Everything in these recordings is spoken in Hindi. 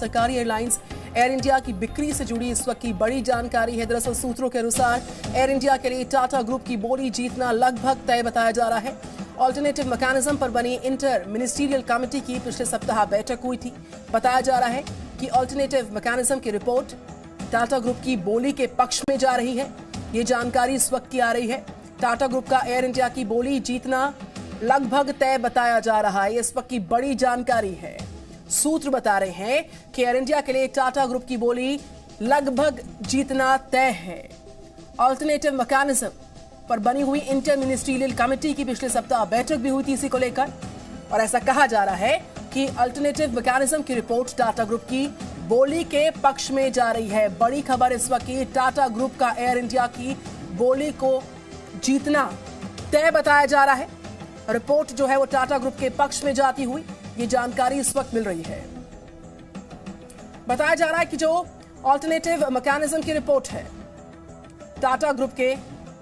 सरकारी एयरलाइंस एयर इंडिया की बिक्री से जुड़ी इस वक्त की बड़ी जानकारी है। दरअसल सूत्रों के अनुसार एयर इंडिया के लिए टाटा ग्रुप की बोली जीतना लगभग तय बताया जा रहा है। ऑल्टरनेटिव मैकेनिज्म पर बनी इंटर मिनिस्ट्रियल कमेटी की पिछले सप्ताह बैठक हुई थी। बताया जा रहा है कि ऑल्टरनेटिव मैकेनिज्म की रिपोर्ट टाटा ग्रुप की बोली के पक्ष में जा रही है। ये जानकारी इस वक्त की आ रही है। टाटा ग्रुप का एयर इंडिया की बोली जीतना लगभग तय बताया जा रहा है। इस वक्त की बड़ी जानकारी है। सूत्र बता रहे हैं कि एयर इंडिया के लिए टाटा ग्रुप की बोली लगभग जीतना तय है। ऑल्टरनेटिव मैकेनिज्म पर बनी हुई इंटर मिनिस्ट्रियल कमेटी की पिछले सप्ताह बैठक भी हुई थी इसी को लेकर, और ऐसा कहा जा रहा है कि अल्टरनेटिव मैकेनिज्म की रिपोर्ट टाटा ग्रुप की बोली के पक्ष में जा रही है। बड़ी खबर इस वक्त की, टाटा ग्रुप का एयर इंडिया की बोली को जीतना तय बताया जा रहा है। रिपोर्ट जो है वो टाटा ग्रुप के पक्ष में जाती हुई ये जानकारी इस वक्त मिल रही है। बताया जा रहा है कि जो ऑल्टरनेटिव मैकेनिज्म की रिपोर्ट है टाटा ग्रुप के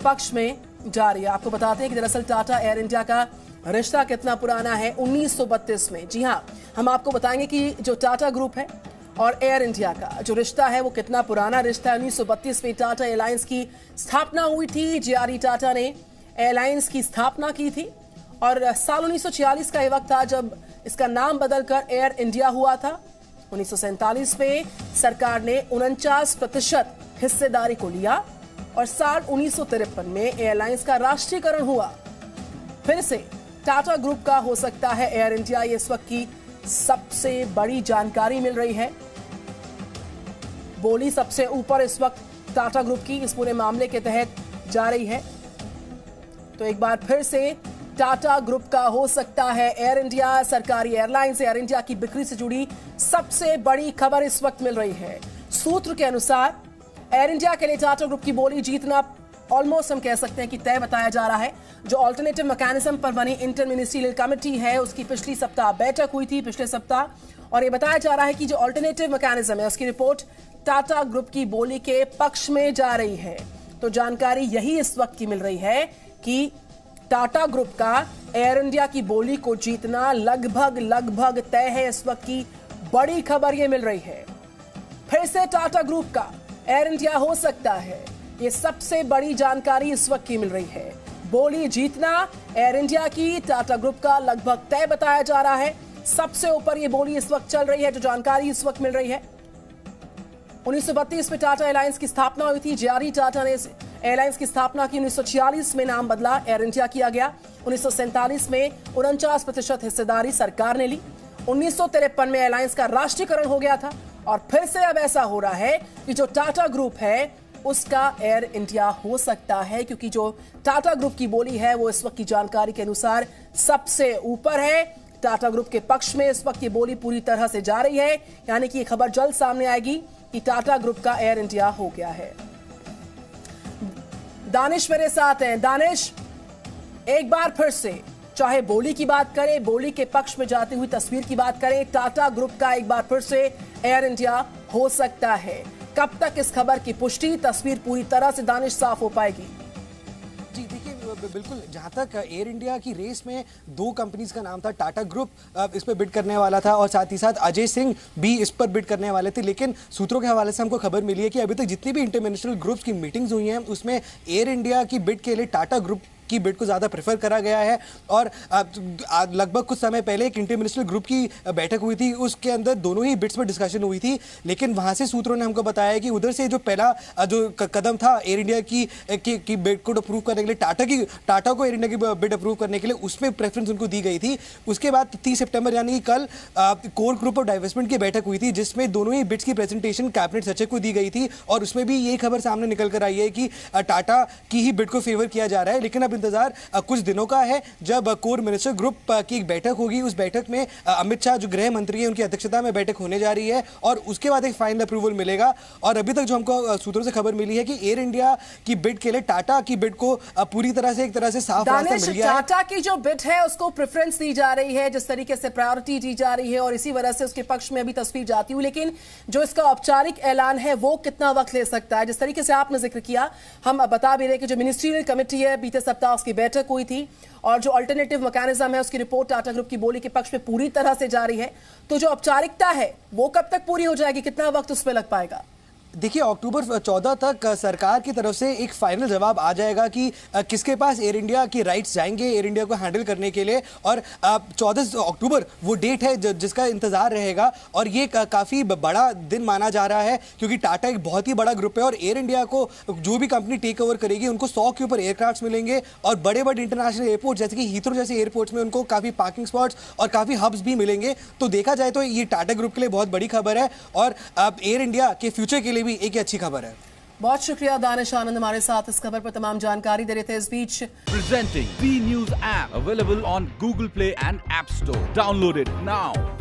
पक्ष में जा रही है। आपको बताते हैं कि दरअसल टाटा एयर इंडिया का रिश्ता कितना पुराना है, 1932 में। जी हां, हम आपको बताएंगे कि जो टाटा ग्रुप है और एयर इंडिया का जो रिश्ता है वो कितना पुराना रिश्ता है। 1932 में टाटा एयरलाइंस की स्थापना हुई थी। जे.आर.डी. टाटा ने एयरलाइंस की स्थापना की थी और साल 1946 का ये वक्त था जब इसका नाम बदलकर एयर इंडिया हुआ था। 1947 में सरकार ने 49% हिस्सेदारी को लिया और साल 1953 में एयरलाइंस का राष्ट्रीयकरण हुआ। फिर से टाटा ग्रुप का हो सकता है एयर इंडिया, ये इस वक्त की सबसे बड़ी जानकारी मिल रही है। बोली सबसे ऊपर इस वक्त टाटा ग्रुप की इस पूरे मामले के तहत जा रही है। तो एक बार फिर से टाटा ग्रुप का हो सकता है एयर इंडिया। सरकारी एयरलाइंस एयर इंडिया की बिक्री से जुड़ी सबसे बड़ी खबर इस वक्त मिल रही है। सूत्र के अनुसार एयर इंडिया के लिए टाटा ग्रुप की बोली जीतना ऑलमोस्ट हम कह सकते हैं कि तय बताया जा रहा है। जो ऑल्टरनेटिव मैकेनिज्म पर बनी इंटर मिनिस्ट्रियल कमेटी है उसकी पिछली सप्ताह बैठक हुई थी पिछले सप्ताह, और ये बताया जा रहा है कि जो ऑल्टरनेटिव मैकेनिज्म है उसकी रिपोर्ट टाटा ग्रुप की बोली के पक्ष में जा रही है। तो जानकारी यही इस वक्त की मिल रही है कि टाटा ग्रुप का एयर इंडिया की बोली को जीतना लगभग तय है। इस वक्त की बड़ी खबर ये मिल रही है। फिर से टाटा ग्रुप का एयर इंडिया हो सकता है, ये सबसे बड़ी जानकारी इस वक्त की मिल रही है। बोली जीतना एयर इंडिया की टाटा ग्रुप का लगभग तय बताया जा रहा है। सबसे ऊपर ये बोली इस वक्त चल रही है। जो जानकारी इस वक्त मिल रही है, 1932 में टाटा एयरलाइंस की स्थापना हुई थी। जे.आर.डी. टाटा ने एयरलाइंस की स्थापना की। 1946 में नाम बदला, एयर इंडिया किया गया। 1947 में 49% हिस्सेदारी सरकार ने ली। 1953 में एयरलाइंस का राष्ट्रीयकरण हो गया था और फिर से अब ऐसा हो रहा है कि जो टाटा ग्रुप है उसका एयर इंडिया हो सकता है, क्योंकि जो टाटा ग्रुप की बोली है वो इस वक्त की जानकारी के अनुसार सबसे ऊपर है। टाटा ग्रुप के पक्ष में इस वक्त ये बोली पूरी तरह से जा रही है, यानी कि ये खबर जल्द सामने आएगी कि टाटा ग्रुप का एयर इंडिया हो गया है। दानिश मेरे साथ हैं। दानिश, एक बार फिर से चाहे बोली की बात करें, बोली के पक्ष में जाती हुई तस्वीर की बात करें, टाटा ग्रुप का एक बार फिर से एयर इंडिया हो सकता है। कब तक इस खबर की पुष्टि, तस्वीर पूरी तरह से दानिश साफ हो पाएगी? जी देखिए, बिल्कुल जहां तक एयर इंडिया की रेस में दो कंपनीज का नाम था, टाटा ग्रुप इस पर बिड करने वाला था और साथ ही साथ अजय सिंह भी इस पर बिड करने वाले थे। लेकिन सूत्रों के हवाले से हमको खबर मिली है कि अभी तक जितनी भी इंटरनेशनल ग्रुप्स की मीटिंग्स हुई हैं उसमें एयर इंडिया की बिड के लिए टाटा ग्रुप की बिड को ज़्यादा प्रेफर करा गया है। और लगभग कुछ समय पहले एक इंटरनेशनल ग्रुप की बैठक हुई थी, उसके अंदर दोनों ही बिड्स पर डिस्कशन हुई थी। लेकिन वहाँ से सूत्रों ने हमको बताया कि उधर से जो पहला जो कदम था एयर इंडिया की बिड को अप्रूव करने के लिए, टाटा को एयर इंडिया की बिड अप्रूव करने के लिए उसमें प्रेफरेंस उनको दी गई थी। उसके बाद 30 सितंबर यानी कि कल कोर ग्रुप ऑफ डाइवेस्टमेंट की बैठक हुई थी, जिसमें दोनों ही बिड्स की प्रेजेंटेशन कैबिनेट सचिव को दी गई थी और उसमें भी ये खबर सामने निकल कर आई है कि टाटा की ही बिड को फेवर किया जा रहा है। लेकिन अब इंतजार कुछ दिनों का है जब कोर मिनिस्टर ग्रुप की एक बैठक होगी। उस बैठक में अमित शाह जो गृह मंत्री है उनकी अध्यक्षता में बैठक होने जा रही है और उसके बाद एक फाइनल अप्रूवल मिलेगा। और अभी तक जो हमको सूत्रों से खबर मिली है कि एयर इंडिया की बिड के लिए टाटा की बिड को पूरी तरह से एक तरह से साफ रास्ता मिल गया है। टाटा की जो बिड है उसको प्रेफरेंस दी जा रही है, जिस तरीके से प्रायोरिटी दी जा रही है और इसी वजह से उसके पक्ष में अभी तस्वीर जाती हुई। लेकिन जो इसका औपचारिक ऐलान है वो कितना वक्त ले सकता है? जिस तरीके से आपने जिक्र किया, हम बता भी रहे कि जो मिनिस्ट्रियल कमेटी है बीते सप्ताह था, उसकी बैठक हुई थी और जो अल्टरनेटिव मैकेनिज्म है उसकी रिपोर्ट टाटा ग्रुप की बोली के पक्ष में पूरी तरह से जारी है। तो जो औपचारिकता है वो कब तक पूरी हो जाएगी, कितना वक्त उस पर लग पाएगा? देखिए, अक्टूबर 14 तक सरकार की तरफ से एक फाइनल जवाब आ जाएगा कि किसके पास एयर इंडिया की राइट्स जाएंगे एयर इंडिया को हैंडल करने के लिए, और 14 अक्टूबर वो डेट है जिसका इंतजार रहेगा। और ये काफ़ी बड़ा दिन माना जा रहा है क्योंकि टाटा एक बहुत ही बड़ा ग्रुप है और एयर इंडिया को जो भी कंपनी टेक ओवर करेगी उनको 100 के ऊपर एयरक्राफ्ट मिलेंगे और बड़े बड़े इंटरनेशनल एयरपोर्ट जैसे कि हीथ्रो जैसे एयरपोर्ट्स में उनको काफ़ी पार्किंग स्पॉट्स और काफ़ी हब्स भी मिलेंगे। तो देखा जाए तो ये टाटा ग्रुप के लिए बहुत बड़ी खबर है और एयर इंडिया के फ्यूचर के लिए भी एक अच्छी खबर है। बहुत शुक्रिया दानिश आनंद हमारे साथ इस खबर पर तमाम जानकारी दे रहे थे। इस बीच Presenting B News app available on Google Play and App Store. Download it now.